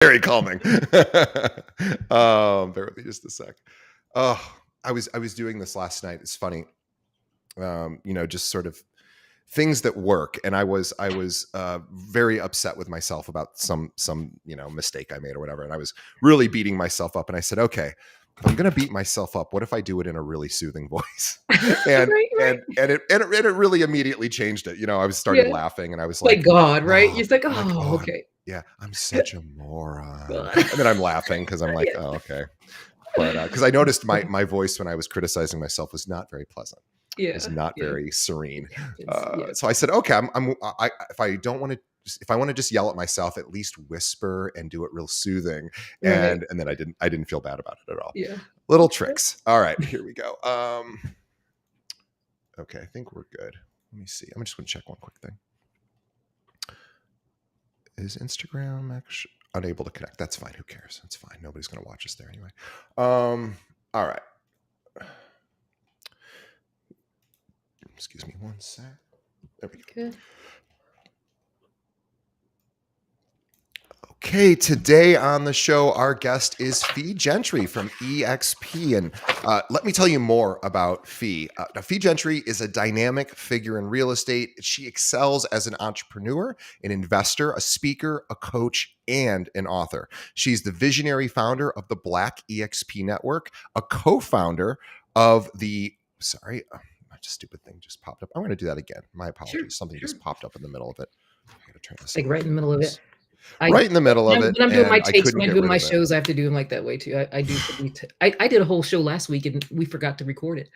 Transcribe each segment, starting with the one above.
Very calming. Bear with me just a sec. Oh, I was doing this last night. It's funny. Just sort of things that work, and I was very upset with myself about some mistake I made or whatever, and I was really beating myself up. And I said, okay, if I'm going to beat myself up, what if I do it in a really soothing voice? and Right, right. and it really immediately changed it. I was started Yeah. laughing, and I was Like like, God, right? oh, You're just like, like, "Oh, oh okay." yeah, I'm such a moron. God. And then I'm laughing because I'm like, Yeah. oh, okay. But because I noticed my voice when I was criticizing myself was not very pleasant, was Yeah, not yeah. very serene. It happens. Yeah. So I said, okay, if I don't want to, if I want to just yell at myself, at least whisper and do it real soothing. Right. And then I didn't feel bad about it at all. Yeah. Little Okay. tricks. All right, here we go. Okay, I think we're good. Let me see. I'm just going to check one quick thing. Is Instagram actually unable to connect? That's fine. Who cares? It's fine. Nobody's going to watch us there anyway. All right. Excuse me one sec. There we go. Good. Okay, today on the show, our guest is Fee Gentry from EXP. And let me tell you more about Fee. Now, Fee Gentry is a dynamic figure in real estate. She excels as an entrepreneur, an investor, a speaker, a coach, and an author. She's the visionary founder of the Black EXP Network, a co-founder of the, sorry, my stupid thing just popped up. I'm going to do that again. My apologies. Sure, Something sure. just popped up in the middle of it. I got to turn this Like off. right in the middle of it. Right in the middle of it, When I'm doing my and I takes, couldn't when I'm get doing rid my of it. shows, I have to do them like that way too. I do. I did a whole show last week and we forgot to record it.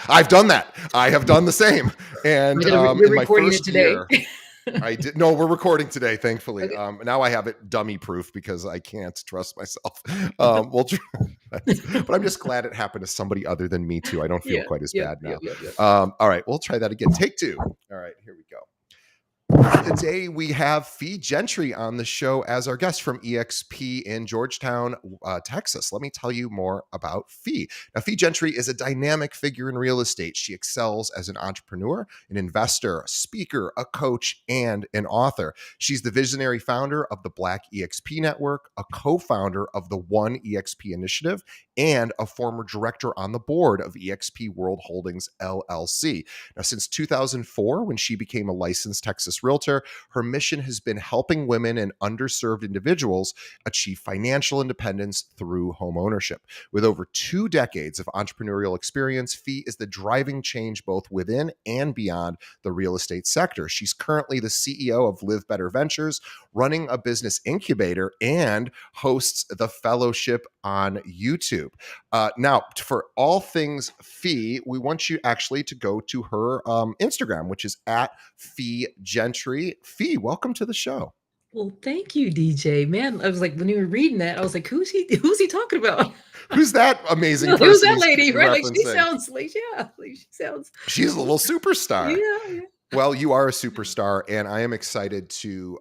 I've done that. I have done the same. And We're in my recording it first today. year, I did. No, we're recording today, thankfully. Okay. Now I have it dummy proof because I can't trust myself. We'll try, but I'm just glad it happened to somebody other than me too. I don't feel Yeah. quite as Yep. bad Yep. now. Yep. Yep. All right, we'll try that again. Take two. All right, here we go. Today we have Fee Gentry on the show as our guest from EXP in Georgetown, Texas. Let me tell you more about Fee. Now, Fee Gentry is a dynamic figure in real estate. She excels as an entrepreneur, an investor, a speaker, a coach, and an author. She's the visionary founder of the Black EXP Network, a co-founder of the One EXP Initiative, and a former director on the board of EXP World Holdings LLC. Now, since 2004, when she became a licensed Texas realtor, her mission has been helping women and underserved individuals achieve financial independence through home ownership. With over 2 decades of entrepreneurial experience, Fee is the driving change both within and beyond the real estate sector. She's currently the CEO of Live Better Ventures, running a business incubator, and hosts the fellowship on YouTube. Now, for all things Fee, we want you actually to go to her Instagram, which is at Fee Gentry. Fee, welcome to the show. Well, thank you, DJ. Man, I was like, when you were reading that, I was like, who's he? Who's he talking about? Who's that amazing Who's person that lady? Right? Like she referencing? sounds like like she sounds. She's a little superstar. Yeah. Yeah. Well, you are a superstar, and I am excited to,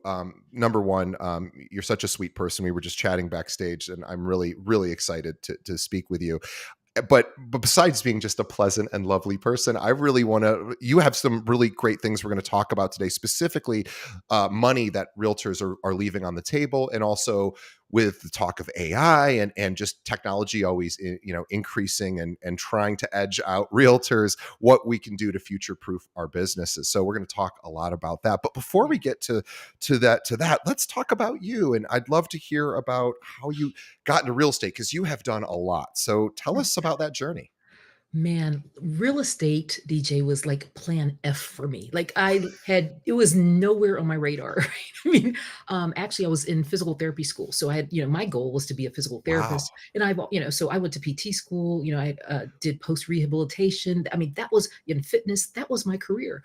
number one, you're such a sweet person. We were just chatting backstage, and I'm really, really excited to speak with you. But besides being just a pleasant and lovely person, I really want to, you have some really great things we're going to talk about today, specifically money that realtors are leaving on the table, and also with the talk of AI and just technology always increasing and trying to edge out realtors, what we can do to future proof our businesses. So we're going to talk a lot about that. But before we get to that, let's talk about you. And I'd love to hear about how you got into real estate, because you have done a lot. So tell us about that journey. Man, real estate, DJ, was like plan F for me. Like it was nowhere on my radar. Right? I mean, actually, I was in physical therapy school, so I had, my goal was to be a physical Wow. therapist, and so I went to PT school. I did post rehabilitation. I mean, that was in fitness. That was my career,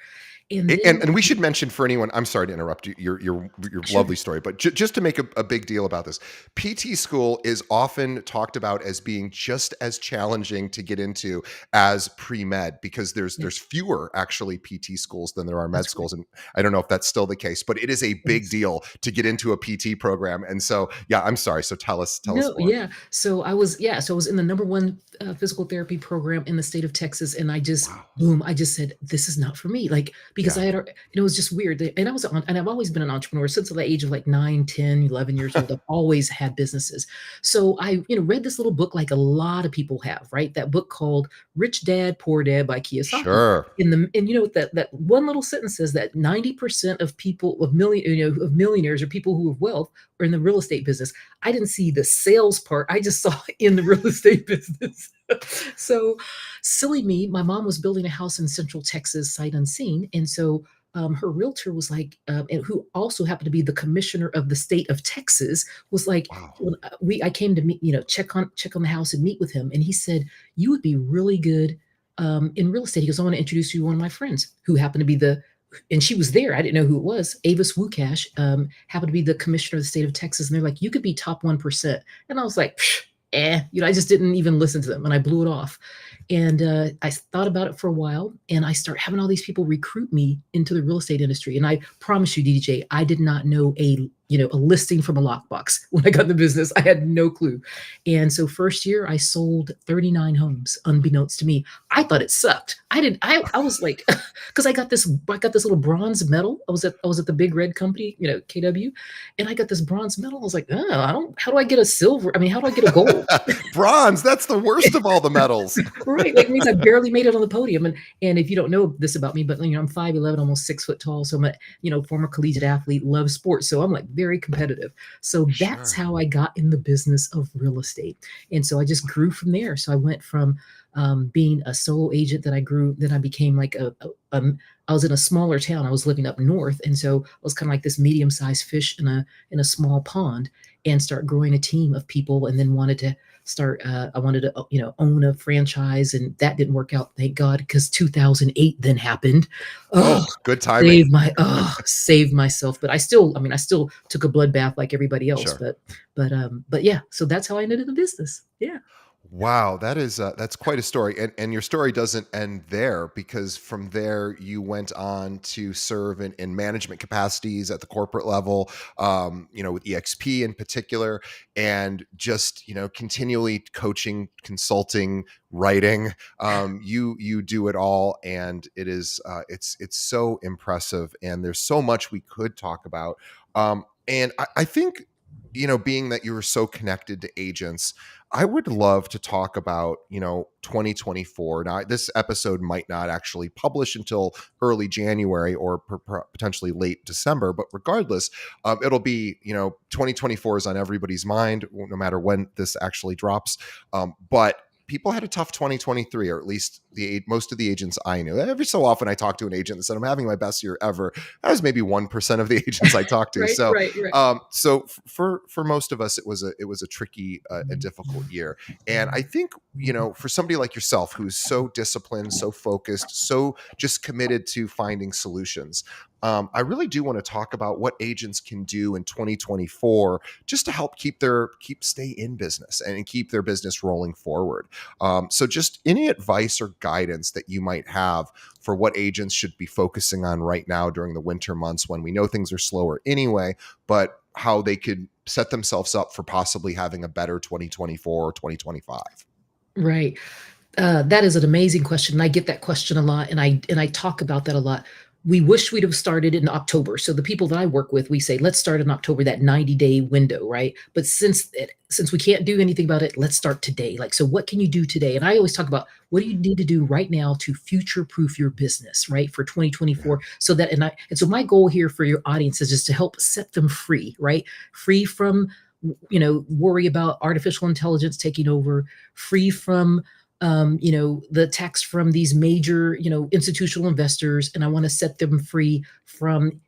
and then And we should mention for anyone, I'm sorry to interrupt your sure, lovely story, but just to make a big deal about this, PT school is often talked about as being just as challenging to get into as pre-med, because Yeah, there's fewer actually PT schools than there are med that's right. schools. And I don't know if that's still the case, but it is a big Yes. deal to get into a PT program. And so, yeah, I'm sorry. So tell us No, more. yeah. So I was in the number one physical therapy program in the state of Texas, and I just Wow. boom, I just said, "This is not for me." Like because Yeah. I had, it was just weird. And and I've always been an entrepreneur since the age of like 9, 10, 11 years old. I've always had businesses. So I, read this little book like a lot of people have, right? That book called Rich Dad Poor Dad by Kiyosaki. Sure. And that one little sentence says that 90% of people of millionaires or people who have wealth are in the real estate business. I didn't see the sales part. I just saw in the real estate business. So silly me, my mom was building a house in Central Texas, sight unseen. And so her realtor was like, and who also happened to be the commissioner of the state of Texas, was like, Wow. when I came to meet, check on the house and meet with him, and he said, "You would be really good in real estate." He goes, "I want to introduce you to one of my friends who happened to be the," and she was there. I didn't know who it was. Avis Wukash happened to be the commissioner of the state of Texas. And they're like, "You could be top 1%." And I was like, I just didn't even listen to them and I blew it off. And I thought about it for a while and I start having all these people recruit me into the real estate industry. And I promise you, DJ, I did not know a listing from a lockbox when I got in the business. I had no clue. And so first year I sold 39 homes unbeknownst to me. I thought it sucked. I was like, because I got this little bronze medal. I was at the big red company, KW, and I got this bronze medal. I was like, oh, how do I get a silver? I mean, how do I get a gold? Bronze, that's the worst of all the medals. Right. Like it means I barely made it on the podium. And if you don't know this about me, but I'm 5'11", almost 6 foot tall. So I'm a former collegiate athlete, love sports. So I'm like very competitive. So that's Sure. how I got in the business of real estate. And so I just grew from there. So I went from being a solo agent that I grew, then I became like I was in a smaller town. I was living up north. And so I was kind of like this medium-sized fish in a small pond, and start growing a team of people, and then I wanted to own a franchise, and that didn't work out, thank God, because 2008 then happened. Oh, Oh, good timing. saved myself. But I still took a bloodbath like everybody else. Sure. But yeah, so that's how I ended in the business. Yeah. Wow, that's quite a story, and your story doesn't end there, because from there you went on to serve in management capacities at the corporate level, with EXP in particular, and just continually coaching, consulting, writing. You do it all, and it is it's so impressive, and there's so much we could talk about. And I think being that you were so connected to agents, I would love to talk about, 2024. Now, this episode might not actually publish until early January or potentially late December, but regardless, it'll be, 2024 is on everybody's mind, no matter when this actually drops. But people had a tough 2023, or at least most of the agents I knew. Every so often I talk to an agent that said, "I'm having my best year ever." That was maybe 1% of the agents I talked to. Right, So right, right. for most of us, it was a tricky, a difficult year. And I think, for somebody like yourself, who's so disciplined, so focused, so just committed to finding solutions, I really do want to talk about what agents can do in 2024 just to help stay in business and keep their business rolling forward. So just any advice or guidance that you might have for what agents should be focusing on right now during the winter months, when we know things are slower anyway, but how they could set themselves up for possibly having a better 2024 or 2025. Right. That is an amazing question. And I get that question a lot, and I talk about that a lot. We wish we'd have started in October. So the people that I work with, we say, let's start in October, that 90-day window, right? But since we can't do anything about it, let's start today. Like, so what can you do today? And I always talk about, what do you need to do right now to future-proof your business, right, for Yeah. 2024? So that and so my goal here for your audience is just to help set them free, right? Free from worry about artificial intelligence taking over, free from the attacks from these major, institutional investors, and I want to set them free from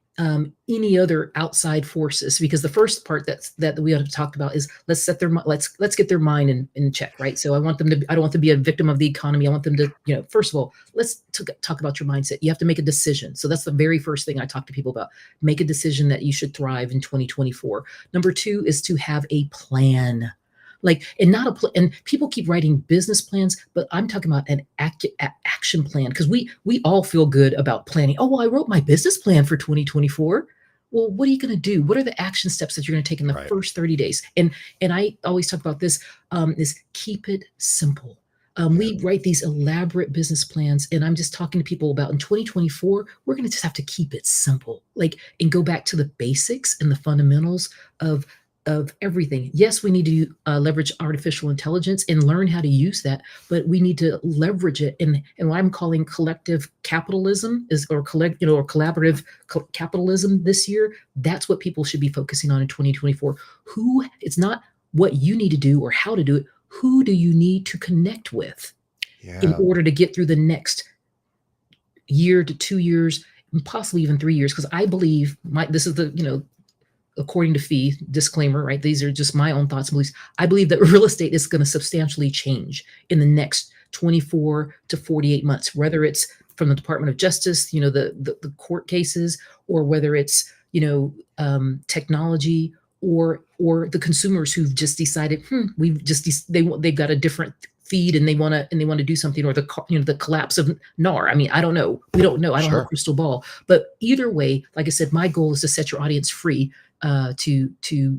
any other outside forces. Because the first part that we have talked about is, let's get their mind in check, right? So I don't want them to be a victim of the economy. I want them to, first of all, let's talk about your mindset. You have to make a decision. So that's the very first thing I talk to people about. Make a decision that you should thrive in 2024. Number two is to have a plan. Like, and not a and people keep writing business plans, but I'm talking about an action plan, because we all feel good about planning. Oh, well, I wrote my business plan for 2024. Well, what are you going to do? What are the action steps that you're going to take in the Right. first 30 days? And I always talk about this, is keep it simple. Yeah. We write these elaborate business plans, and I'm just talking to people about in 2024, we're going to just have to keep it simple, like, and go back to the basics and the fundamentals of everything. Yes, we need to leverage artificial intelligence and learn how to use that, but we need to leverage it. And what I'm calling collective capitalism is, or or collaborative capitalism this year. That's what people should be focusing on in 2024. Who, it's not what you need to do or how to do it. Who do you need to connect with in Yeah. order to get through the next year to 2 years, and possibly even 3 years? Because I believe this is the, according to Fee, disclaimer, right? These are just my own thoughts and beliefs. I believe that real estate is going to substantially change in the next 24 to 48 months, whether it's from the Department of Justice, the court cases, or whether it's, technology, or the consumers who've just decided, they've got a different feed, and they want to do something, or the collapse of NAR. I mean, I don't know. We don't know. I don't have a Sure. crystal ball. But either way, like I said, my goal is to set your audience free, to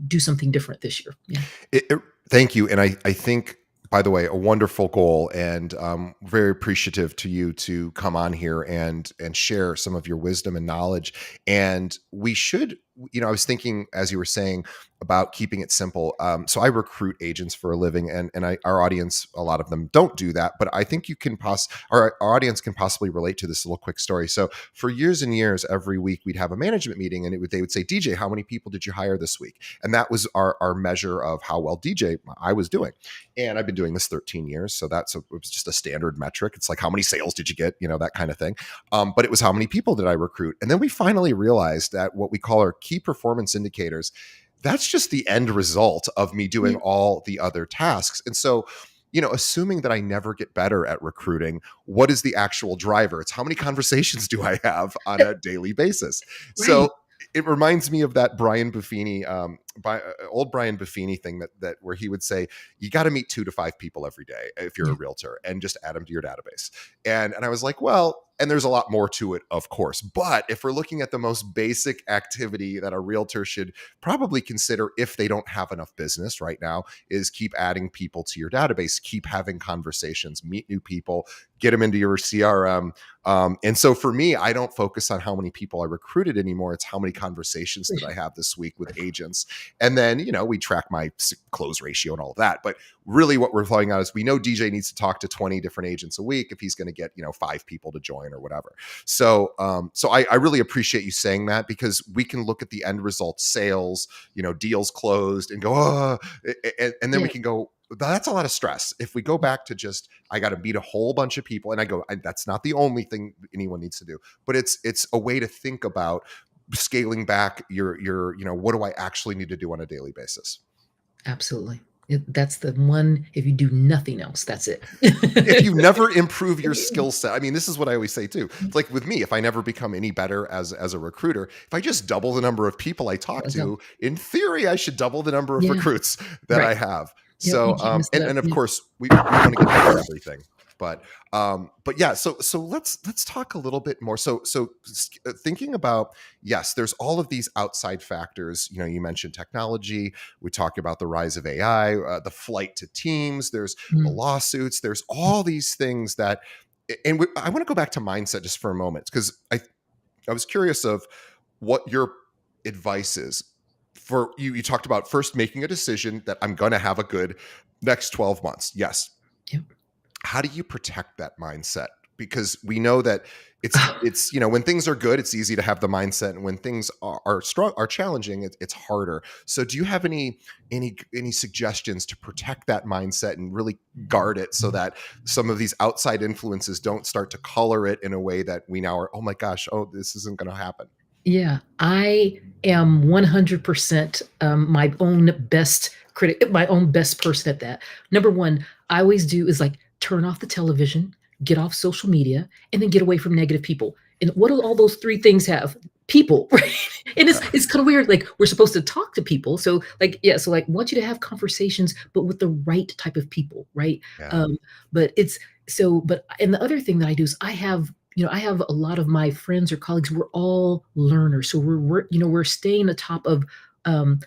do something different this year. Yeah. Thank you. And I think, by the way, a wonderful goal, and very appreciative to you to come on here and share some of your wisdom and knowledge. And we should, I was thinking as you were saying about keeping it simple. So I recruit agents for a living, and our audience, a lot of them don't do that, but I think our audience can possibly relate to this little quick story. So for years and years, every week we'd have a management meeting, and they would say, DJ, how many people did you hire this week? And that was our measure of how well I was doing. And I've been doing this 13 years. So it was just a standard metric. It's like, how many sales did you get? That kind of thing. But it was, how many people did I recruit? And then we finally realized that what we call our key performance indicators, that's just the end result of me doing Yeah. all the other tasks. And so, assuming that I never get better at recruiting, what is the actual driver? It's how many conversations do I have on a daily basis? Right. So it reminds me of that Brian Buffini, old Brian Buffini thing that where he would say, you got to meet 2 to 5 people every day if you're Yeah. a realtor, and just add them to your database. And I was like, well, and there's a lot more to it, of course. But if we're looking at the most basic activity that a realtor should probably consider if they don't have enough business right now, is keep adding people to your database, keep having conversations, meet new people, get them into your CRM. And so for me, I don't focus on how many people I recruited anymore. It's how many conversations did I have this week with agents. And then, we track my close ratio and all of that. But really what we're throwing out is, we know DJ needs to talk to 20 different agents a week if he's going to get, 5 people to join or whatever. So, I really appreciate you saying that, because we can look at the end result, sales, deals closed, and go, oh, and then we Yeah. can go, that's a lot of stress. If we go back to just, I got to meet a whole bunch of people, and that's not the only thing anyone needs to do, but it's a way to think about scaling back your, what do I actually need to do on a daily basis? Absolutely. That's the one. If you do nothing else, that's it. If you never improve your skill set, I mean, this is what I always say too. It's like with me, if I never become any better as a recruiter, if I just double the number of people I talk There we go. to, in theory, I should double the number of Yeah. recruits that Right. I have. Yep. You So, can't mess it up. and of Yeah. course, we want to get better at everything. But yeah, so let's talk a little bit more. Thinking about, yes, there's all of these outside factors. You mentioned technology. We talked about the rise of AI, the flight to teams. There's the Mm. lawsuits. There's all these things that, and I want to go back to mindset just for a moment, because I was curious of what your advice is for you. You talked about first making a decision that I'm going to have a good next 12 months. Yes. Yep. How do you protect that mindset? Because we know that it's when things are good, it's easy to have the mindset, and when things are strong, are challenging, it's harder. So do you have any suggestions to protect that mindset and really guard it, so that some of these outside influences don't start to color it in a way that we now are, oh my gosh, oh, this isn't going to happen? Yeah, I am 100% my own best critic, my own best person at that. Number one, I always do is like turn off the television, get off social media, and then get away from negative people. And what do all those three things have? people, right? And Yeah. it's kind of weird. Like we're supposed to talk to people. So like, yeah, so like want you to have conversations, but with the right type of people, right? Yeah. Um, but it's so, but and the other thing that I do is I have, I have a lot of my friends or colleagues, we're all learners. So we're staying atop of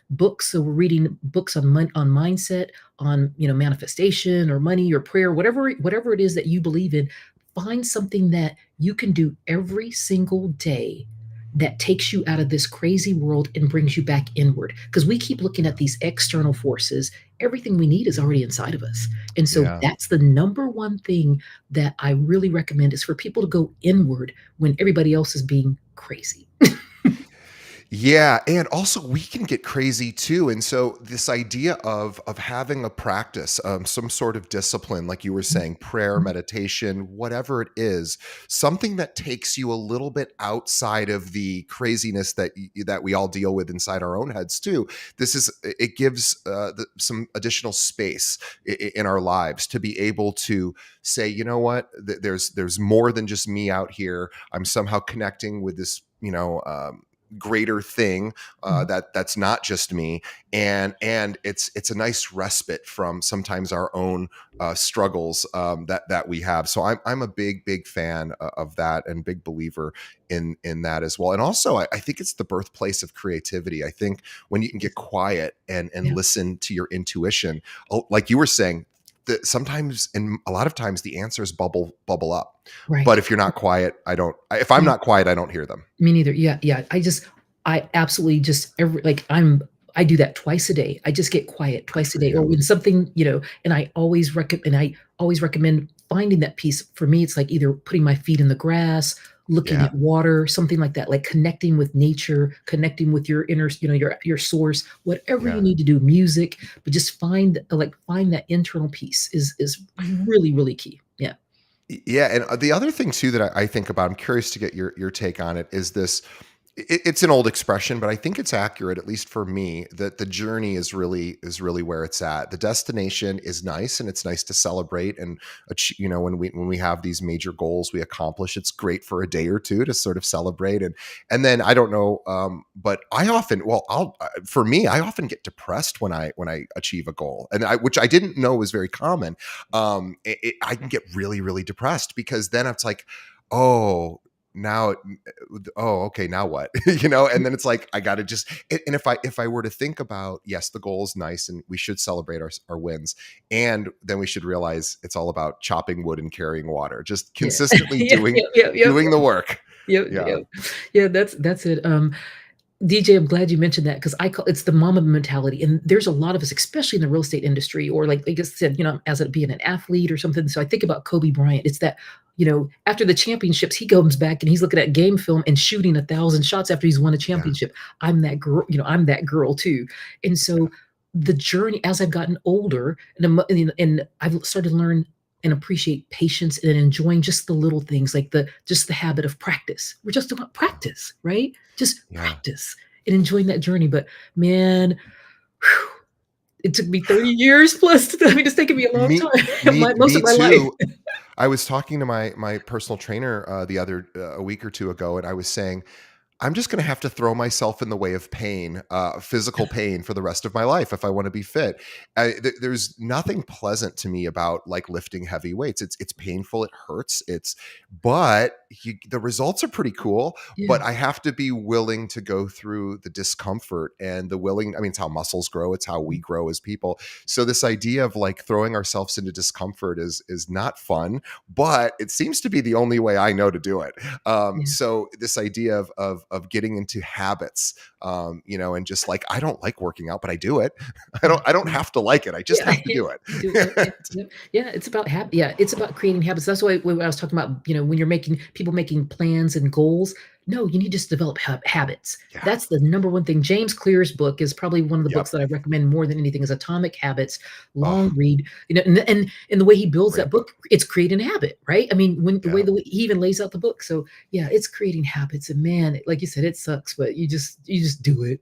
books. So we're reading books on on mindset, on manifestation or money or prayer, whatever it is that you believe in. Find something that you can do every single day that takes you out of this crazy world and brings you back inward. Because we keep looking at these external forces. Everything we need is already inside of us. And so Yeah. that's the number one thing that I really recommend is for people to go inward when everybody else is being crazy. Yeah, and also we can get crazy too. And so this idea of having a practice, some sort of discipline, like you were saying, prayer, Mhm. meditation, whatever it is, something that takes you a little bit outside of the craziness that we all deal with inside our own heads too. It gives some additional space in our lives to be able to say, you know what, there's more than just me out here. I'm somehow connecting with this, greater thing Mhm. that's not just me, and it's a nice respite from sometimes our own struggles that we have. So I'm a big fan of that, and big believer in that as well. And also I think it's the birthplace of creativity. I think when you can Yes. get quiet and Yeah. listen to your intuition, like you were saying, that sometimes and a lot of times the answers bubble up. But Right. if you're not quiet, if I'm Yeah. not quiet, I don't hear them. Me neither. Yeah, yeah. I absolutely just I do that twice a day. I just get quiet Good twice a for day. Or you. when something, and I always recommend finding that peace. For me, it's like either putting my feet in the grass, looking Yeah. at water, something like that, like connecting with nature, connecting with your inner, your source, whatever you Yeah. need to do, music, but just find that internal peace is really, really key. Yeah. Yeah, and the other thing too that I think about, I'm curious to get your take on it, is this. It's an old expression, but I think it's accurate, at least for me, that the journey is really where it's at. The destination is nice, and it's nice to celebrate and when we have these major goals we accomplish. It's great for a day or two to sort of celebrate, and then I don't know, but I often, well, I'll for me, I often get depressed when I achieve a goal, and which I didn't know was very common. I can get really depressed because then it's like, oh, now okay, now what? And then it's like I got to just, and if I were to think about, yes, the goal is nice and we should celebrate our wins, and then we should realize it's all about chopping wood and carrying water, just Yeah. consistently Yeah, doing yep, yep, yep, doing the work. yep, Yeah. yep. Yeah, that's it. DJ, I'm glad you mentioned that because I call it's the mama mentality. And there's a lot of us, especially in the real estate industry, or like I said, as it being an athlete or something. So I think about Kobe Bryant. It's that, after the championships, he comes back and he's looking at game film and shooting 1,000 shots after he's won a Yeah. championship. I'm that girl, I'm that girl too. And Yeah. so the journey as I've gotten older and I've started to learn and appreciate patience and enjoying just the little things like the habit of practice. We're just about practice, right? Just Yeah. practice and enjoying that journey. But man, whew, it took me 30 years plus it's taken me a long me time, me most me of my life. too. I was talking to my personal trainer the other a week or two ago, and I was saying, I'm just going to have to throw myself in the way of pain, physical pain, for the rest of my life if I want to be fit. There's nothing pleasant to me about like lifting heavy weights. It's painful, it hurts. But the results are pretty cool. But Yeah, I have to be willing to go through the discomfort and the willing. I mean, it's how muscles grow. It's how we grow as people. So this idea of like throwing ourselves into discomfort is not fun, but it seems to be the only way I know to do it. yeah, So this idea of getting into habits, and just like, I don't like working out, but I do it. I yeah, don't I don't yeah. have to like it. I just Yeah, have to do you do. Yep, it. yep, yep. Yeah, it's about creating habits. That's why when I was talking about, when you're making people making plans and goals. No, you need to just develop habits. Yeah. That's the number one thing. James Clear's book is probably one of the Yep. books that I recommend more than anything is Atomic Habits. Oh, Long read, and the way he builds that great book. book, it's creating a habit, right? I mean, when Yeah. the way he even lays out the book. So yeah, it's creating habits. And man, like you said, it sucks, but you just do it.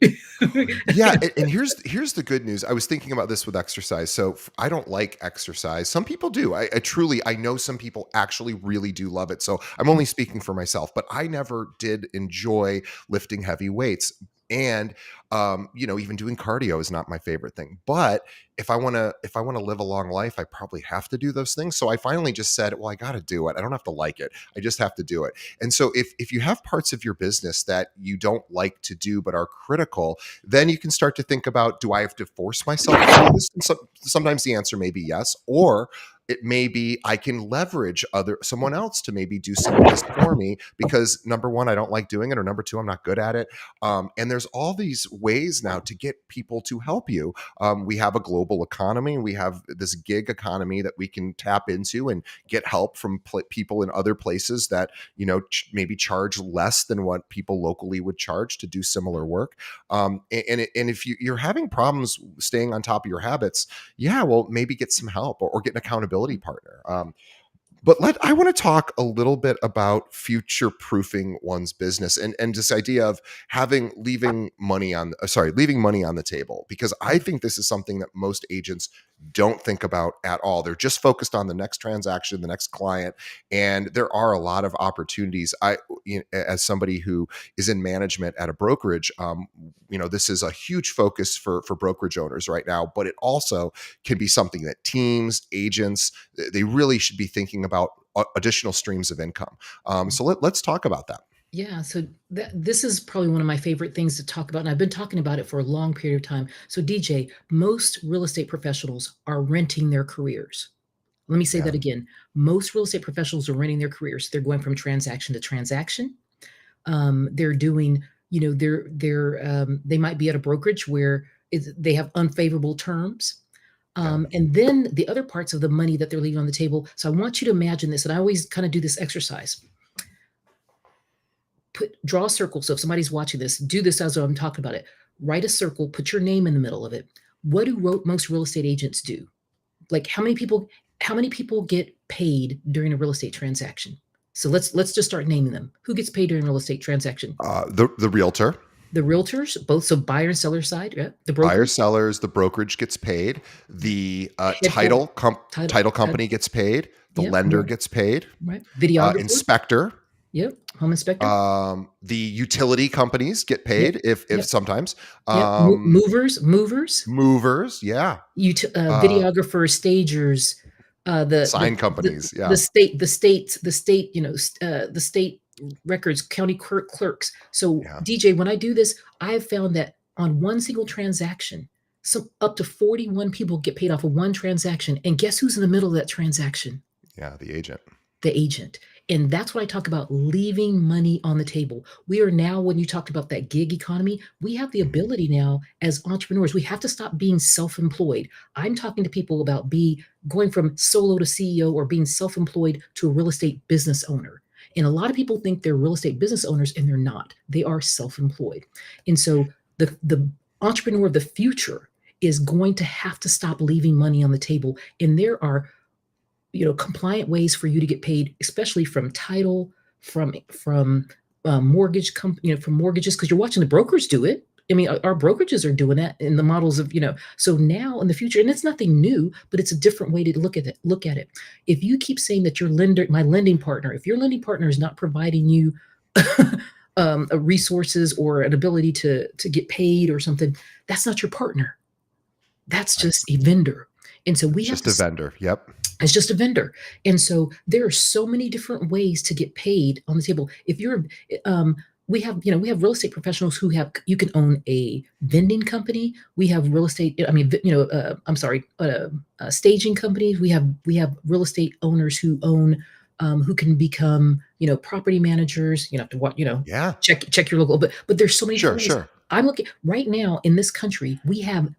Yeah, and here's the good news. I was thinking about this with exercise. So I don't like exercise. Some people do. I know some people actually really do love it. So I'm only speaking for myself, but I never did did enjoy lifting heavy weights. And even doing cardio is not my favorite thing. But if I want to live a long life, I probably have to do those things. So I finally just said, well, I got to do it. I don't have to like it. I just have to do it. And so if you have parts of your business that you don't like to do but are critical, then you can start to think about, do I have to force myself to do this? And sometimes the answer may be yes, or it may be I can leverage someone else to maybe do some of this for me, because number one, I don't like doing it, or number two, I'm not good at it. And there's all these ways now to get people to help you. We have a global economy. We have this gig economy that we can tap into and get help from people in other places that maybe charge less than what people locally would charge to do similar work. And if you're having problems staying on top of your habits, yeah, well, maybe get some help, or get an accountability partner. But I want to talk a little bit about future proofing one's business, and this idea of leaving money on the table, because I think this is something that most agents don't think about at all. They're just focused on the next transaction, the next client, and there are a lot of opportunities. As somebody who is in management at a brokerage, this is a huge focus for brokerage owners right now, but it also can be something that teams, agents, they really should be thinking about additional streams of income. So let's talk about that. Yeah, so this is probably one of my favorite things to talk about, and I've been talking about it for a long period of time. So, DJ, most real estate professionals are renting their careers. Let me say Yeah. that again. Most real estate professionals are renting their careers. They're going from transaction to transaction. They're doing, they might be at a brokerage where they have unfavorable terms. Yeah. And then the other parts of the money that they're leaving on the table. So I want you to imagine this, and I always kind of do this exercise. Draw a circle. So if somebody's watching this, do this as I'm talking about it. Write a circle, put your name in the middle of it. What do most real estate agents do? Like how many people get paid during a real estate transaction? So let's just start naming them. Who gets paid during a real estate transaction? The realtor. The realtors, both, so buyer and seller side, yeah. The Buyer, brokers, sellers, the brokerage gets paid. The Headquarter- title company gets paid. The yeah, lender gets paid. right. Videographer, Inspector. yep. Home inspector, The utility companies get yep, paid if yep, sometimes. yep. Movers, Movers, yeah. videographers, stagers, Sign the companies, yeah. the state records, county clerks. So Yeah. DJ, when I do this, I have found that on one single transaction, up to 41 people get paid off of one transaction. And guess who's in the middle of that transaction? Yeah, the agent. The agent. And that's what I talk about, leaving money on the table. We are now, when you talked about that gig economy, we have the ability now as entrepreneurs, we have to stop being self-employed. I'm talking to people about going from solo to CEO, or being self-employed to a real estate business owner. And a lot of people think they're real estate business owners, and they're not. They are self-employed. And so the entrepreneur of the future is going to have to stop leaving money on the table. And there are compliant ways for you to get paid, especially from title, from mortgage company, from mortgages, because you're watching the brokers do it. I mean, our brokerages are doing that in the models of, so now in the future, and it's nothing new, but it's a different way to look at it. If you keep saying that my lending partner, if your lending partner is not providing you resources or an ability to get paid or something, that's not your partner. That's just a vendor. And so we have Just a vendor. Yep. it's just a vendor. And so there are so many different ways to get paid on the table. If you're, we have real estate professionals you can own a vending company. We have real estate, staging companies. We have real estate owners who own, who can become, property managers. You have to watch, Yeah. check your local, but there's so many Sure, different ways. sure. I'm looking right now in this country, we have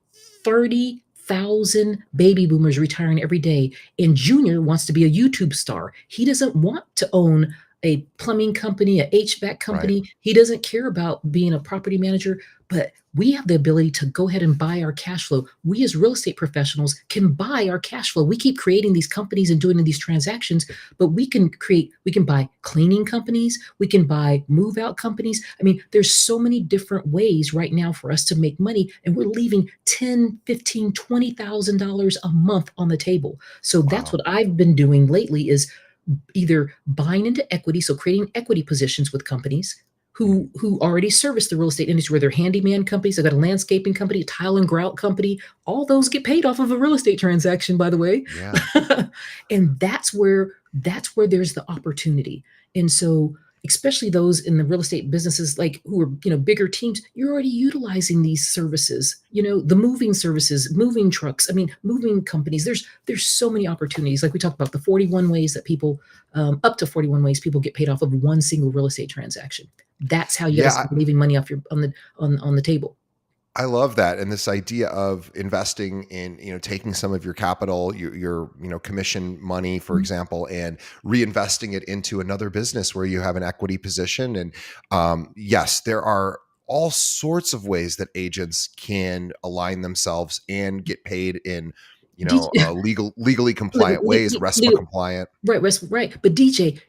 30,000 baby boomers retiring every day, and Junior wants to be a YouTube star. He doesn't want to own a plumbing company, a HVAC company. Right. He doesn't care about being a property manager, but we have the ability to go ahead and buy our cash flow. We as real estate professionals can buy our cash flow. We keep creating these companies and doing these transactions, but we can buy cleaning companies. We can buy move out companies. I mean, there's so many different ways right now for us to make money, and we're leaving $10, $15, $20,000 a month on the table. So that's Wow. what I've been doing lately, is either buying into equity, so creating equity positions with companies, who already service the real estate industry, where they're handyman companies, they've got a landscaping company, a tile and grout company. All those get paid off of a real estate transaction, by the way. Yeah. And that's where there's the opportunity. And so, especially those in the real estate businesses, like who are, bigger teams, you're already utilizing these services, the moving services, moving trucks, I mean, moving companies. There's so many opportunities. Like we talked about the 41 ways that people, up to 41 ways people get paid off of one single real estate transaction. That's how you got to Yeah. start leaving money off your on the table. I love that. And this idea of investing in, taking some of your capital, your commission money, for Mhm. example, and reinvesting it into another business where you have an equity position. And yes, there are all sorts of ways that agents can align themselves and get paid in, legally compliant ways, RESPA compliant. Right, right. But DJ,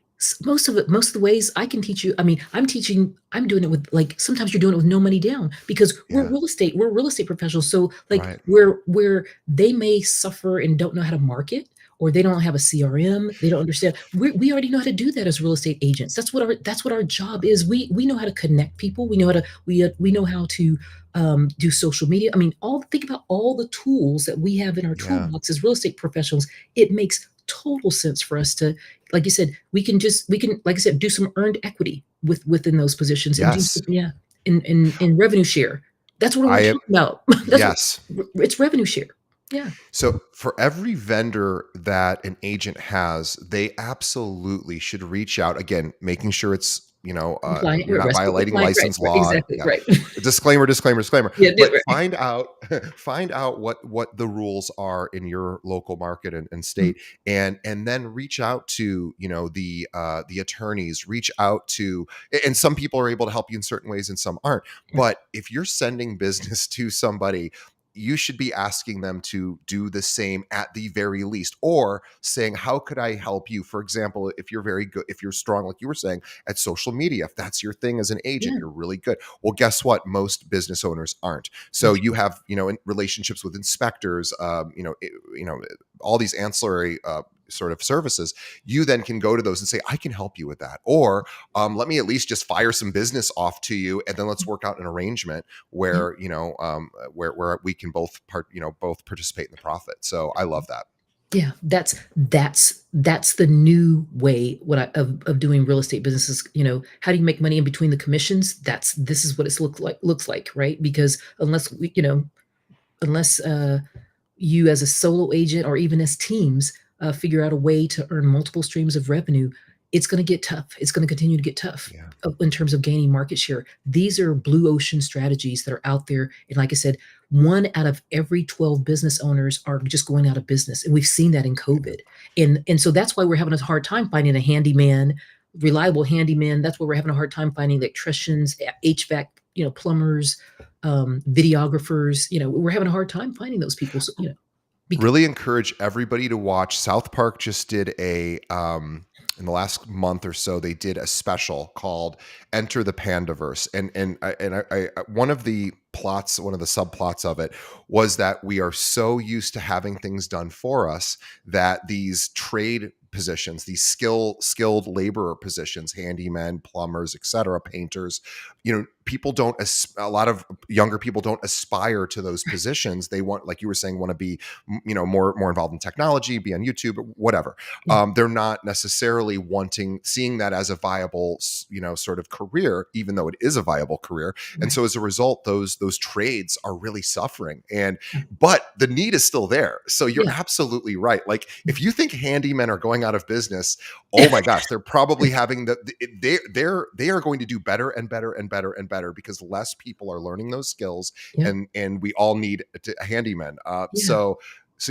most of the ways I can teach you. I mean, I'm doing it with, like, sometimes you're doing it with no money down, because Yeah. we're real estate professionals. So, like, Right. where they may suffer and don't know how to market, or they don't have a CRM, they don't understand. We already know how to do that as real estate agents. That's what our job is. We know how to connect people. We know how to do social media. I mean, think about all the tools that we have in our Yeah. toolbox as real estate professionals. It makes total sense for us to, like you said, we can, like I said, do some earned equity within those positions, and do Yes. some, yeah, in revenue share. That's what I we're am. talking about. That's what Yes. it's revenue share. Yeah, So for every vendor that an agent has, they absolutely should reach out, again, making sure it's, compliant, you're not RESPA violating compliant, right, license right, law. exactly, Yeah. right. Disclaimer, disclaimer, disclaimer. Yeah, But right. find out, find out what the rules are in your local market and Mhm. state, and then reach out to, the attorneys, reach out to, and some people are able to help you in certain ways and some aren't. Right. But if you're sending business to somebody, you should be asking them to do the same at the very least, or saying, how could I help you? For example, if you're very good, if you're strong, like you were saying, at social media, if that's your thing as an agent, Yeah, you're really good. Well, guess what? Most business owners aren't. So that's you have, relationships with inspectors, all these ancillary sort of services. You then can go to those and say, I can help you with that. Or let me at least just fire some business off to you, and then let's work out an arrangement yeah. where, where we can both participate in the profit. So I love that. Yeah, that's the new way, of doing real estate businesses. How do you make money in between the commissions? This is what it's looks like, right? Because unless you as a solo agent, or even as teams, figure out a way to earn multiple streams of revenue, it's going to get tough. It's going to continue to get tough, Yeah. in terms of gaining market share. These are blue ocean strategies that are out there. And like I said, one out of every 12 business owners are just going out of business. And we've seen that in Yeah. COVID. And so that's why we're having a hard time finding a handyman, reliable handyman. That's why we're having a hard time finding electricians, HVAC, plumbers, videographers. We're having a hard time finding those people. So, because, Really encourage everybody to watch. South Park just did in the last month or so, they did a special called Enter the Pandaverse. One of the plots, one of the subplots of it was that we are so used to having things done for us that these trade positions, these skilled laborer positions, handymen, plumbers, etc., painters, people don't, a lot of younger people don't aspire to those positions. They want, like you were saying, want to be, more involved in technology, be on YouTube, whatever. yeah, They're not necessarily seeing that as a viable, sort of career, even though it is a viable career. And right, so as a result, those trades are really suffering. yeah, But the need is still there. So you're yeah, absolutely right. Like, yeah. if you think handymen are going out of business, oh my gosh, they're probably having they are going to do better and better and better and better, because less people are learning those skills, Yep, and we all need a handyman. yeah. So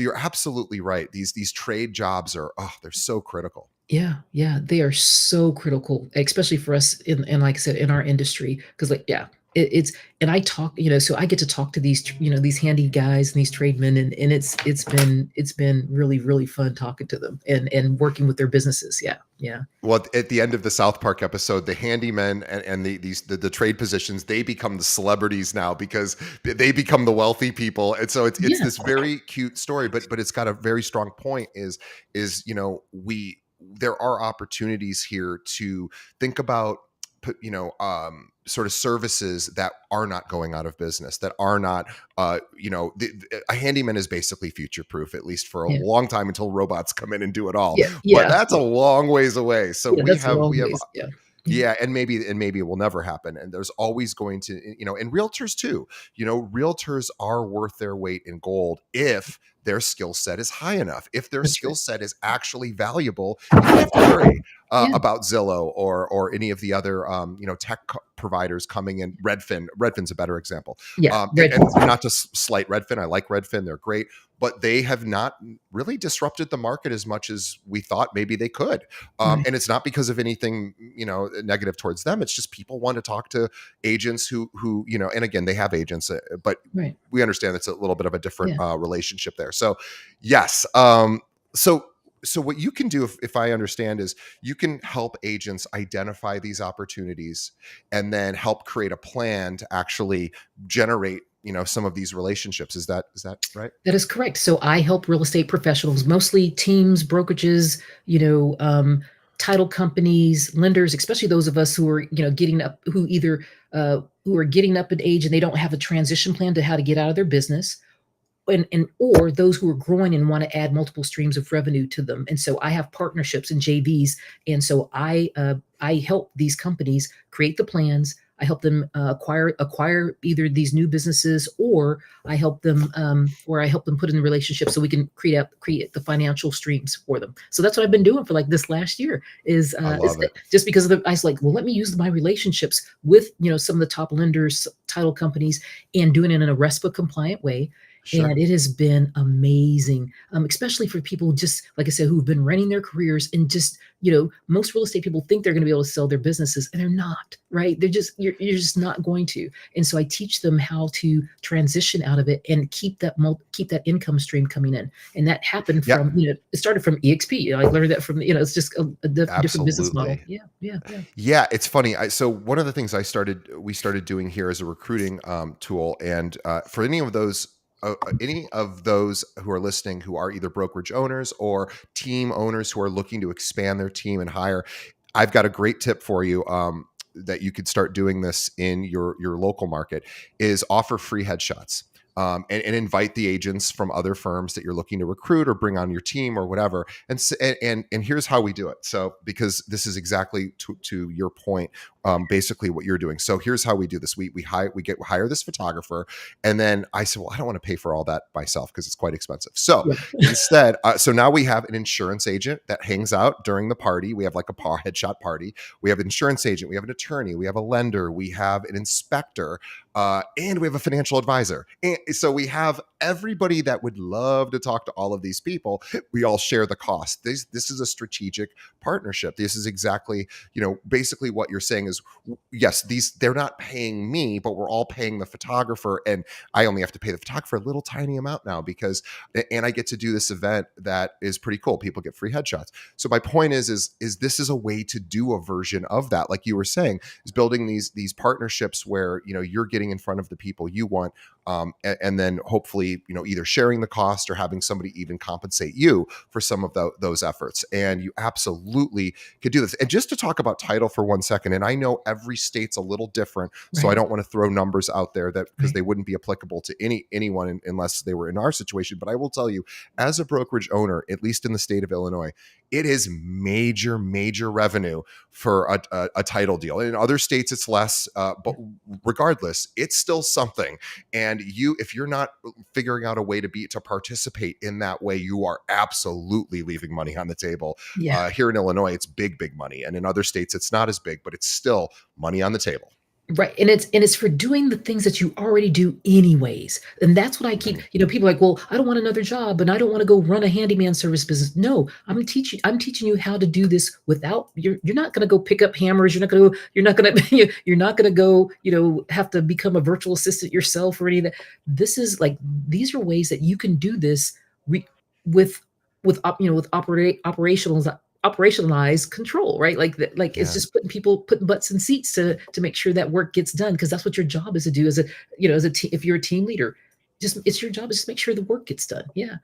you're absolutely right. These trade jobs are, they're so critical. Yeah, yeah, they are so critical, especially for us in, like I said, in our industry. Because, like, yeah, it's, and I talk, so I get to talk to these handy guys and these tradesmen, and it's been really, really fun talking to them, and working with their businesses. Yeah, yeah, Well, at the end of the South Park episode, the handymen and the trade positions, they become the celebrities now, because they become the wealthy people. And so it's yeah, this very cute story, but it's got a very strong point, is we there are opportunities here to think about sort of services that are not going out of business, that are not, a handyman is basically future proof, at least for a Yeah. long time until robots come in and do it all. Yeah. But Yeah. that's a Yeah. long ways away. So Yeah. we That's a have, long we have, ways. Yeah. Yeah. yeah, and maybe it will never happen. And there's always going to, and realtors too. Realtors are worth their weight in gold if their skill set is high enough. If their That's skill right. set is actually valuable, you don't have to worry Yeah. about Zillow or any of the other tech providers coming in. Redfin's a better example. Yeah. And Redford. not to slight Redfin, I like Redfin; they're great, but they have not really disrupted the market as much as we thought maybe they could. Right. And it's not because of anything negative towards them. It's just people want to talk to agents who and again they have agents, but Right. we understand it's a little bit of a different Yeah. relationship there. So yes, so so what you can do, if I understand, is you can help agents identify these opportunities and then help create a plan to actually generate some of these relationships. Is that right? That is correct. So I help real estate professionals, mostly teams, brokerages, you know, title companies, lenders, especially those of us who are, getting up, who either who are getting up in age and they don't have a transition plan to how to get out of their business, and or those who are growing and want to add multiple streams of revenue to them. And so I have partnerships and JVs, and so I help these companies create the plans. I help them acquire either these new businesses, or I help them put in the relationship so we can create the financial streams for them. So that's what I've been doing for like this last year. I Is love it. just because of the I was like, well, let me use my relationships with some of the top lenders, title companies, and doing it in a RESPA compliant way. Sure. And it has been amazing, especially for people just like I said, who've been running their careers and just most real estate people think they're going to be able to sell their businesses, and they're not. Right? You're just not going to. And so I teach them how to transition out of it and keep that income stream coming in. And that happened Yeah, from it started from EXP. I learned that from it's just a different business model. absolutely. Yeah, yeah, yeah. Yeah, it's funny. So one of the things we started doing here as a recruiting tool, and for any of those who are listening who are either brokerage owners or team owners who are looking to expand their team and hire, I've got a great tip for you. That you could start doing this in your local market is offer free headshots. And invite the agents from other firms that you're looking to recruit or bring on your team or whatever. And here's how we do it. So because this is exactly to your point, basically what you're doing. So here's how we do this. We hire this photographer, and then I said, well, I don't want to pay for all that myself because it's quite expensive. So Yeah. instead, so now we have an insurance agent that hangs out during the party. We have like a headshot party. We have an insurance agent. We have an attorney. We have a lender. We have an inspector. And we have a financial advisor. And so we have everybody that would love to talk to all of these people. We all share the cost. This is a strategic partnership. This is exactly, basically what you're saying is, yes, they're not paying me, but we're all paying the photographer. And I only have to pay the photographer a little tiny amount now and I get to do this event that is pretty cool. People get free headshots. So my point is this is a way to do a version of that. Like you were saying, is building these partnerships where, you're getting in front of the people you want, and then hopefully either sharing the cost or having somebody even compensate you for some of those efforts. And you absolutely could do this. And just to talk about title for 1 second, and I know every state's a little different, so I Right. don't want to throw numbers out there that because Right. they wouldn't be applicable to anyone unless they were in our situation. But I will tell you, as a brokerage owner, at least in the state of Illinois, it is major revenue for a title deal. In other states, it's less, but regardless, it's still something. And if you're not figuring out a way to participate in that way, you are absolutely leaving money on the table. Yeah. Here in Illinois, it's big money, and in other states, it's not as big, but it's still money on the table. Right. And it's for doing the things that you already do anyways. And that's what I keep, Mhm. people are like, well, I don't want another job and I don't want to go run a handyman service business. No, I'm teaching you how to do this without you're not going to go pick up hammers. You're not going to you're not going to go, have to become a virtual assistant yourself or any of that. This is like these are ways that you can do this with with operationalized control, right? Like it's Yeah. just putting butts in seats to make sure that work gets done, because that's what your job is to do as a if you're a team leader. Just it's your job is to make sure the work gets done. Yeah.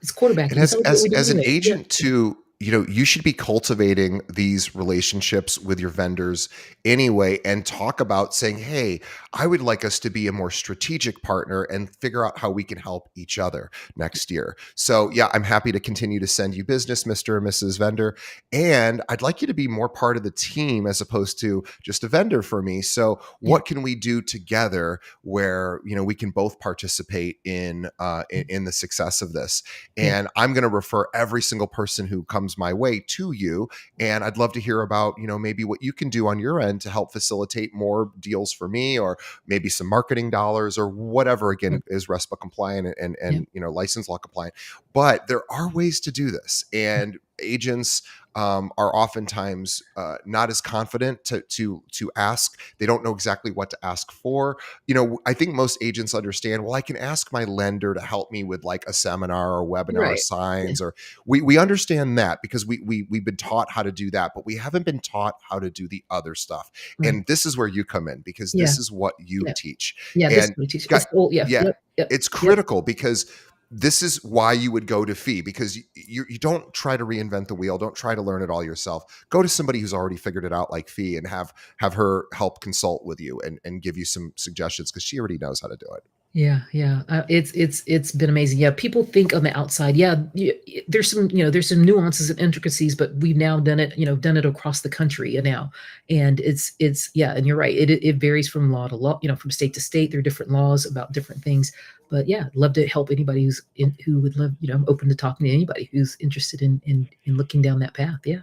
It's quarterbacking. And It's as always what as we do as an anyway. Yeah. agent too, you should be cultivating these relationships with your vendors anyway, and talk about saying, hey, I would like us to be a more strategic partner and figure out how we can help each other next year. So yeah, I'm happy to continue to send you business, Mr. and Mrs. Vendor, and I'd like you to be more part of the team as opposed to just a vendor for me. So Yeah. what can we do together where we can both participate in the success of this? Yeah. And I'm going to refer every single person who comes my way to you. And I'd love to hear about, maybe what you can do on your end to help facilitate more deals for me, or maybe some marketing dollars, or whatever, again, Mm. is RESPA compliant and, Yeah. license law compliant. But there are ways to do this. And agents are oftentimes not as confident to ask. They don't know exactly what to ask for. I think most agents understand, well, I can ask my lender to help me with like a seminar or webinar Right. Yeah. signs, or we understand that because we've been taught how to do that, but we haven't been taught how to do the other stuff. Right. And this is where you come in, because Yeah. this is what you Yeah. teach. Yeah. This And we teach. got It's oh yeah. yeah, Yep. Yep. it's Yep. critical, because this is why you would go to Fee, because you don't try to reinvent the wheel. Don't try to learn it all yourself. Go to somebody who's already figured it out, like Fee, and have her help consult with you and give you some suggestions, because she already knows how to do it. Yeah, yeah. It's been amazing. Yeah, people think on the outside, yeah, there's some nuances and intricacies, but we've now done it across the country and now, and it's yeah, and you're right. It varies from law to law, from state to state. There are different laws about different things, but yeah, I'd love to help anybody who would love, I'm open to talking to anybody who's interested in looking down that path. Yeah.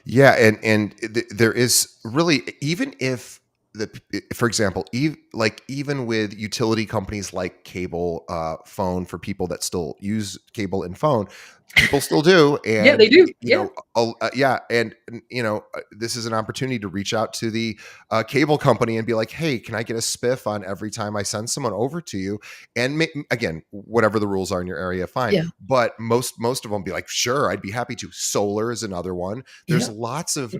Yeah, and there is really, even if for example, even with utility companies like cable phone, for people that still use cable and phone, people still do. Yeah, And they do. Yeah. yeah, and this is an opportunity to reach out to the cable company and be like, hey, can I get a spiff on every time I send someone over to you? And again, whatever the rules are in your area, fine. Yeah. But most of them be like, sure, I'd be happy to. Solar is another one. There's Yeah. lots of Yeah.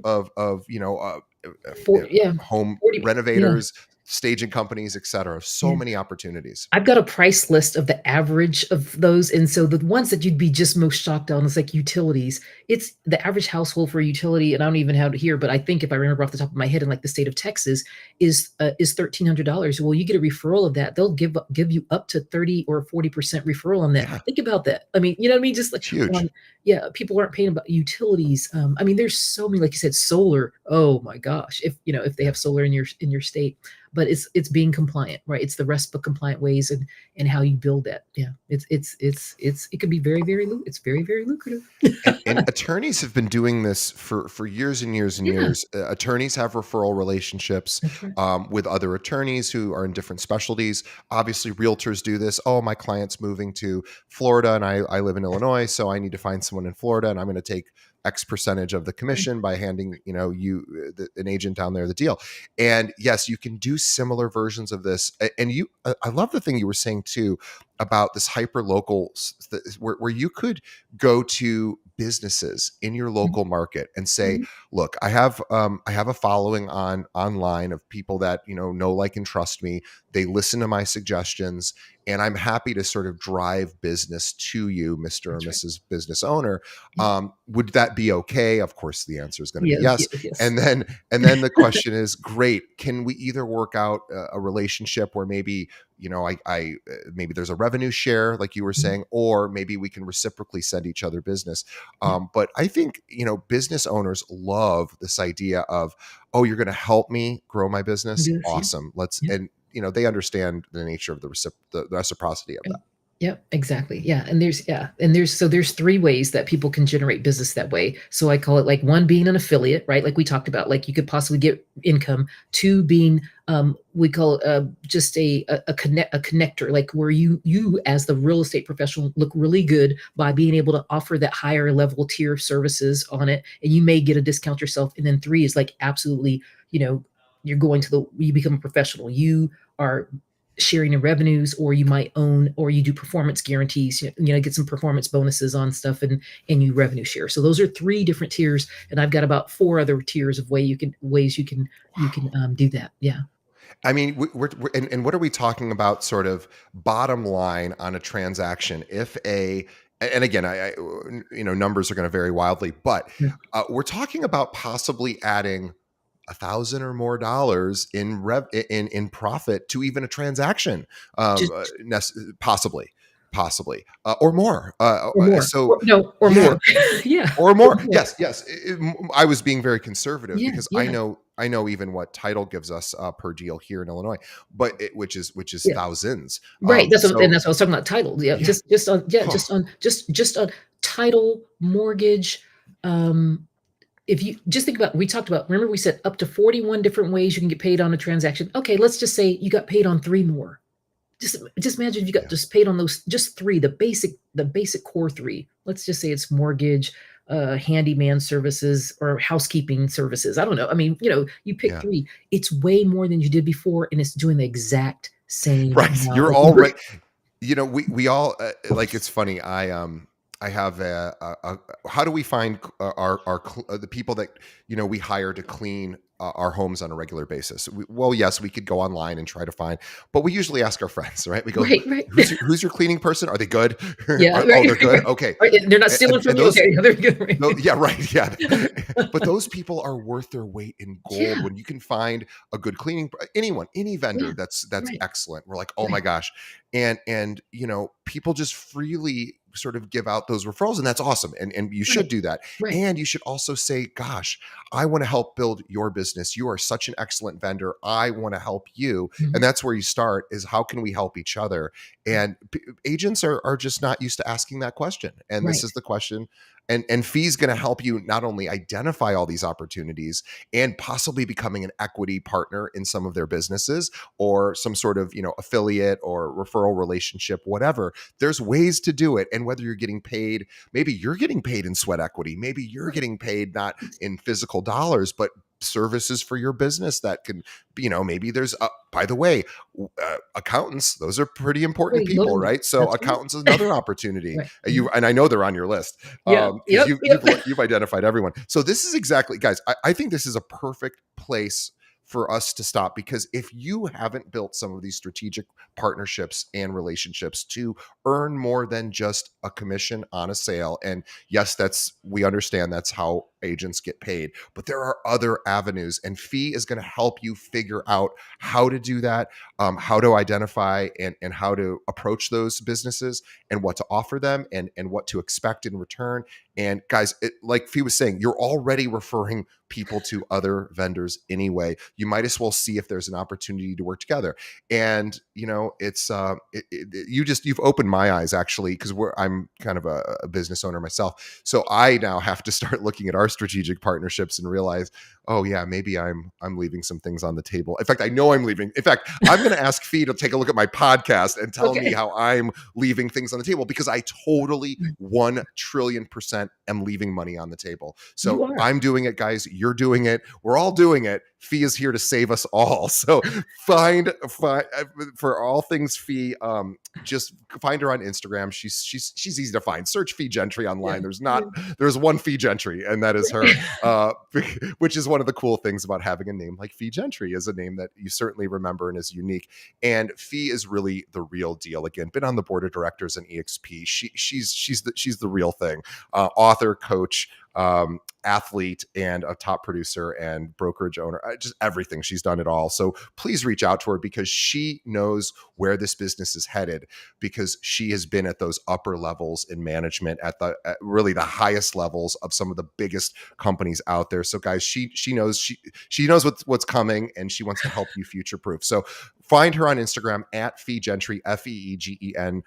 home 40. Yeah. renovators, staging companies, etc. So Yeah. many opportunities. I've got a price list of the average of those, and so the ones that you'd be just most shocked on is like utilities. It's the average household for a utility, and I don't even have it here, but I think if I remember off the top of my head, in like the state of Texas, is $1,300. Well, you get a referral of that, they'll give you up to 30 or 40% referral on that. Yeah, Think about that. I mean, you know what I mean? Just like it's huge. yeah, people aren't paying about utilities. I mean, there's so many, like you said, solar. Oh my gosh, if they Yeah. have solar in your state, but it's being compliant, right? It's the RESPA compliant ways and how you build that. Yeah, it could be it's very very lucrative. And attorneys have been doing this for years and years and Yeah, years. Attorneys have referral relationships that's right. with other attorneys who are in different specialties. Obviously, realtors do this. Oh, my client's moving to Florida, and I live in Illinois, so I need to find someone in Florida, and I'm going to take X percentage of the Right. commission by handing an agent down there the deal. And yes, you can do similar versions of this. And I love the thing you were saying too about this hyper local, where you could go to businesses in your Mhm, local market and say, mhm. look, I have a following online of people that know, like, and trust me. They listen to my suggestions, and I'm happy to sort of drive business to you, Mr. or That's right. Mrs. Business Owner. Yeah. Would that be okay? Of course the answer is going to be Yes, yes. yes, yes. And then the question is, great, can we either work out a relationship where maybe maybe there's a revenue share, like you were Mhm. saying, or maybe we can reciprocally send each other business. Yeah. But I think business owners love this idea of, oh, you're going to help me grow my business. Yes, yeah, Awesome. Let's yeah. and they understand the nature of the reciprocity of Yep. that. Yep, exactly. Yeah, and there's three ways that people can generate business that way. So I call it like one being an affiliate, right? Like we talked about, like you could possibly get income. Two being we call it just a connector, like where you as the real estate professional look really good by being able to offer that higher level tier of services on it, and you may get a discount yourself. And then three is like absolutely, you know, you become a professional. You are sharing in revenues, or you might own, or you do performance guarantees, get some performance bonuses on stuff, and you revenue share. So those are three different tiers, and I've got about four other tiers of ways you can Wow. do that. Yeah. I mean, and what are we talking about? Sort of bottom line on a transaction. If a and again, numbers are going to vary wildly, but Yeah. we're talking about possibly adding $1,000 or more in profit to even a transaction, Just possibly, or more. or more. So Or no, or yeah, more. Yeah. or Or more. more. Yes, yes. I was being very conservative Yeah, because yeah, I know even what title gives us per deal here in Illinois, but which is yeah. thousands. Right, So that's what I was talking about, title. Yeah, yeah, oh, just on title, mortgage, if you just think about, we talked about, remember we said up to 41 different ways you can get paid on a transaction. Okay, let's just say you got paid on 3 more. Just imagine if you got yeah, just paid on those just 3, the basic core 3. Let's just say it's mortgage, handyman services, or housekeeping services. I don't know. I mean, you pick yeah. 3. It's way more than you did before, and it's doing the exact same Right. amount You're of all work. right. We all like, it's funny. I have how do we find the people that we hire to clean our homes on a regular basis? Well, yes, we could go online and try to find, but we usually ask our friends, right? We go, Right, right. who's your cleaning person? Are they good? Yeah, Oh, right, they're good. right, Okay. right. They're not stealing from And you. those, Okay, there you go. no, Right. yeah, right, yeah. But those people are worth their weight in gold Yeah, when you can find a good any yeah. vendor that's Right, excellent. We're like, oh my right, gosh, and people just freely sort of give out those referrals, and that's awesome, and you should right, do that, right. and you should also say, gosh, I want to help build your business. You are such an excellent vendor. I want to help you, and Mhm. that's where you start. Is how can we help each other? And agents are just not used to asking that question, and this Right, is the question. And Fee's going to help you not only identify all these opportunities and possibly becoming an equity partner in some of their businesses, or some sort of affiliate or referral relationship, whatever. There's ways to do it, and whether you're getting paid, maybe you're getting paid in sweat equity, maybe you're right. getting paid not in physical dollars, but services for your business that can, maybe there's by the way, accountants, those are pretty important Pretty people, loaded. right? So That's right. accountants is another opportunity. Right. You and I know they're on your list, Yeah. because Yep, yep. you've identified everyone. So this is exactly, guys. I think this is a perfect place for us to stop, because if you haven't built some of these strategic partnerships and relationships to earn more than just a commission on a sale, and yes, we understand that's how agents get paid, but there are other avenues, and Fee is going to help you figure out how to do that, how to identify and how to approach those businesses, and what to offer them, and what to expect in return. And guys, like Fee was saying, you're already referring people to other vendors anyway. You might as well see if there's an opportunity to work together. And it's you've opened my eyes, actually, because I'm kind of a business owner myself. So I now have to start looking at our strategic partnerships and realize, oh yeah, maybe I'm leaving some things on the table. In fact, I know I'm leaving. In fact, I'm going to ask Fee to take a look at my podcast and tell me Okay. how I'm leaving things on the table, because I totally Mm. 1 trillion% am leaving money on the table. You So are. I'm doing it, guys. You're doing it. We're all doing it. Fee is here to save us all. So find for all things Fee. Just find her on Instagram. She's easy to find. Search Fee Gentry Yeah. online. Yeah. There's one Fee Gentry, and that is her. Which is one of the cool things about having a name like Fee Gentry, is a name that you certainly remember and is unique. And Fee is really the real deal. Again, been on the board of directors in EXP. She's the real thing. Author, coach, athlete, and a top producer and brokerage owner. Just everything. She's done it all. So please reach out to her, because she knows where this business is headed, because she has been at those upper levels in management, at really the highest levels of some of the biggest companies out there. So guys, she knows she knows what's coming, and she wants to help you future proof. So find her on Instagram at Fee Gentry, FeeGen.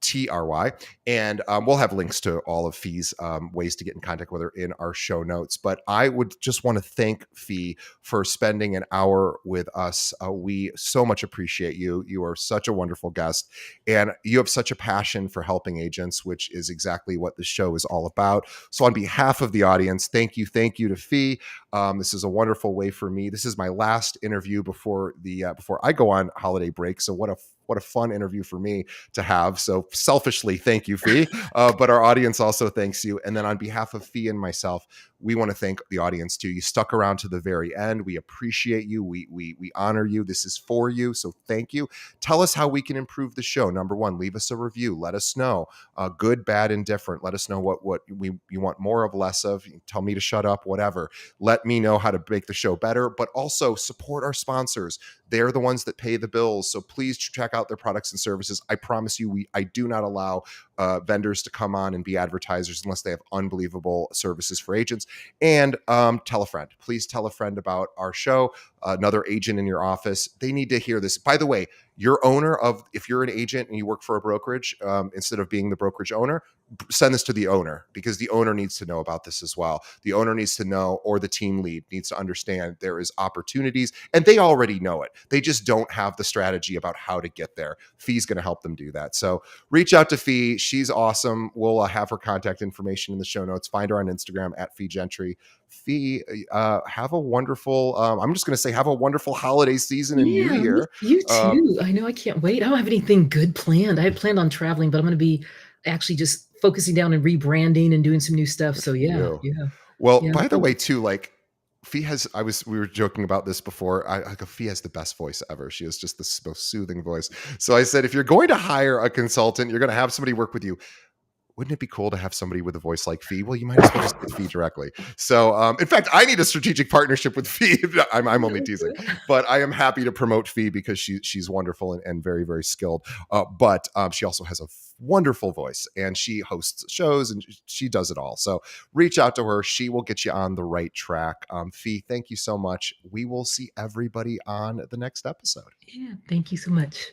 Try, and we'll have links to all of Fee's ways to get in contact with her in our show notes. But I would just want to thank Fee for spending an hour with us. We so much appreciate you. You are such a wonderful guest, and you have such a passion for helping agents, which is exactly what the show is all about. So on behalf of the audience, thank you to Fee. This is a wonderful way for me. This is my last interview before I go on holiday break. So what a fun interview for me to have. So selfishly, thank you, Fee. But our audience also thanks you. And then on behalf of Fee and myself, we want to thank the audience too. You stuck around to the very end. We appreciate you. We honor you. This is for you. So thank you. Tell us how we can improve the show. Number one, leave us a review. Let us know, good, bad, indifferent. Let us know what you want more of, less of. Tell me to shut up, whatever. Let me know how to make the show better, but also support our sponsors. They're the ones that pay the bills. So please check out their products and services. I promise you, I do not allow vendors to come on and be advertisers unless they have unbelievable services for agents. And tell a friend. Please tell a friend about our show. Another agent in your office. They need to hear this. By the way, your owner of, if you're an agent and you work for a brokerage, instead of being the brokerage owner, send this to the owner, because the owner needs to know about this as well. The owner needs to know, or the team lead needs to understand there is opportunities, and they already know it. They just don't have the strategy about how to get there. Fee's going to help them do that. So reach out to Fee. She's awesome. We'll have her contact information in the show notes. Find her on Instagram at Fee Gentry. Fee, have a wonderful, I'm just going to say, have a wonderful holiday season and New Yeah, Year. you too. I know, I can't wait. I don't have anything good planned. I had planned on traveling, but I'm gonna be actually just focusing down and rebranding and doing some new stuff. Good So for yeah, you. yeah, Well, yeah. by the way, too, like Fee has, we were joking about this before. Fee has the best voice ever. She has just the most soothing voice. So I said, if you're going to hire a consultant, you're going to have somebody work with you. Wouldn't it be cool to have somebody with a voice like Fee? Well, you might as well just get Fee directly. So, in fact, I need a strategic partnership with Fee. I'm only teasing, but I am happy to promote Fee because she's wonderful and very, very skilled. But she also has a wonderful voice, and she hosts shows, and she does it all. So reach out to her. She will get you on the right track. Fee, thank you so much. We will see everybody on the next episode. Yeah, thank you so much.